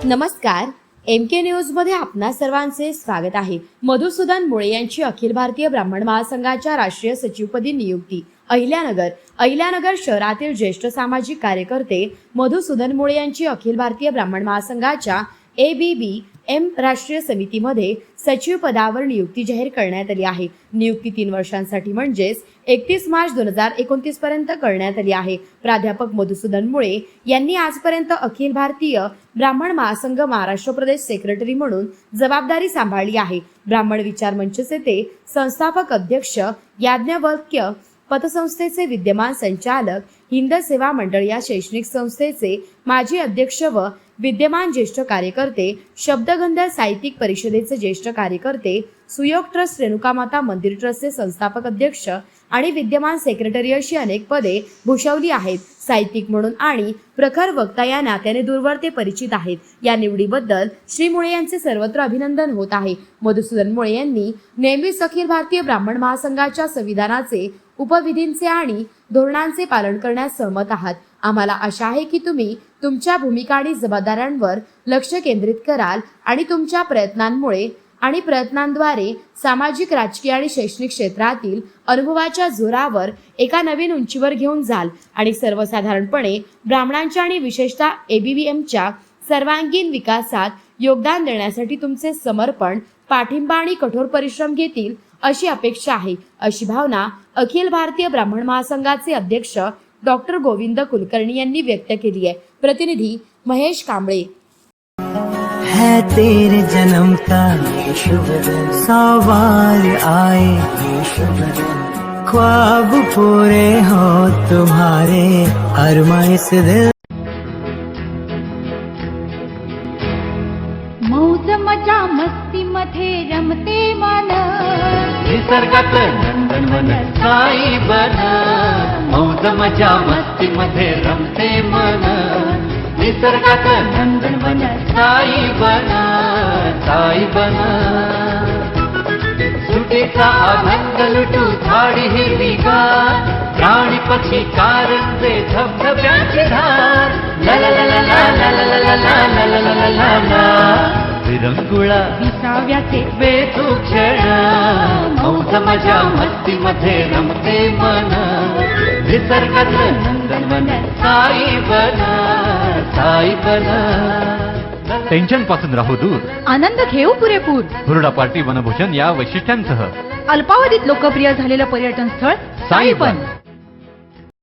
नमस्कार, MK news मध्ये आपणा सर्वांचे स्वागत आहे। मधुसूदन मुळे यांची अखिल भारतीय ब्राह्मण महासंघाच्या राष्ट्रीय सचिवपदी नियुक्ती। अहिल्यानगर शहरातील ज्येष्ठ सामाजिक कार्यकर्ते मधुसूदन मुळे यांची अखिल भारतीय ब्राह्मण महासंघाच्या ABBM राष्ट्रीय समितीमध्ये सचिव पदावर नियुक्ती जाहीर करण्यात आली आहे। नियुक्ती 3 वर्षांसाठी म्हणजेच 31 मार्च 2029 पर्यंत करण्यात आली आहे। प्राध्यापक मधुसूदन मुळे यांनी आजपर्यंत अखिल भारतीय ब्राह्मण महासंघ महाराष्ट्र प्रदेश सेक्रेटरी म्हणून जबाबदारी सांभाळली आहे। ब्राह्मण विचार मंचचे ते संस्थापक अध्यक्ष, याज्ञवल्क्य पतसंस्थेचे विद्यमान संचालक, हिंद सेवा मंडळ या शैक्षणिक संस्थेचे माजी अध्यक्ष व विद्यमान ज्येष्ठ कार्यकर्ते, शब्दगंध साहित्यिक परिषदेचे ज्येष्ठ कार्यकर्ते, सुयोग ट्रस्ट रेणुकामाता मंदिर ट्रस्टचे संस्थापक अध्यक्ष आणि विद्यमान सेक्रेटरी अशी अनेक पदे भूषवली आहेत। साहित्यिक म्हणून आणि प्रखर वक्ता या नात्याने दूरवर ते परिचित आहेत। या निवडीबद्दल श्री मुळे यांचे सर्वत्र अभिनंदन होत आहे। मधुसूदन मुळे यांनी नेहमीच अखिल भारतीय ब्राह्मण महासंघाच्या संविधानाचे, उपविधींचे आणि धोरणांचे पालन करण्यास सहमत आहात। आम्हाला आशा आहे की तुम्ही तुमच्या भूमिका आणि जबाबदाऱ्यांवर लक्ष केंद्रित कराल आणि तुमच्या प्रयत्नांद्वारे सामाजिक, राजकीय आणि शैक्षणिक क्षेत्रातील अनुभवाच्या जोरावर एका नवीन उंचीवर घेऊन जाल आणि सर्वसाधारणपणे ब्राह्मणांच्या आणि विशेषतः ABBMच्या सर्वांगीण विकासात योगदान देण्यासाठी तुमचे समर्पण, पाठिंबा आणि कठोर परिश्रम घेतील अशी अपेक्षा आहे, अशी भावना अखिल भारतीय ब्राह्मण महासंघाचे अध्यक्ष डॉक्टर गोविंद कुलकर्णी यांनी व्यक्त केली आहे। प्रतिनिधी महेश कांबळे। है तेरे जन्म का सवाल आए, ख्वाब पूरे हो तुम्हारे, अरमाइश दिल। मौज मजा मस्ती मध्ये रमते मन, निसर्गात नंदनवन साई बन। मौज मजा मस्ती मध्ये रमते मन, निसर्गात नंदनवन साई बन, साई बन। सुटीचा आनंद लुटू झाडी हिरवीगार, प्राणी पक्षी कारंजे धबधब्याची धार, ला ला ला ला ला ला ला ला ला ला ला ला ला। विरंगुळा विसाव्याचे वेचू क्षण, मौज मजा मस्ती मध्ये रमते मन, निसर्गात नंदनवन साई बन, साई बन। टेन्शन पासून राहू दूर, आनंद घेऊ पुरेपूर। हुरडा पार्टी वनभोजन या वैशिष्ट्यांसह अल्पावधीत लोकप्रिय झालेलं पर्यटन स्थळ साईबन।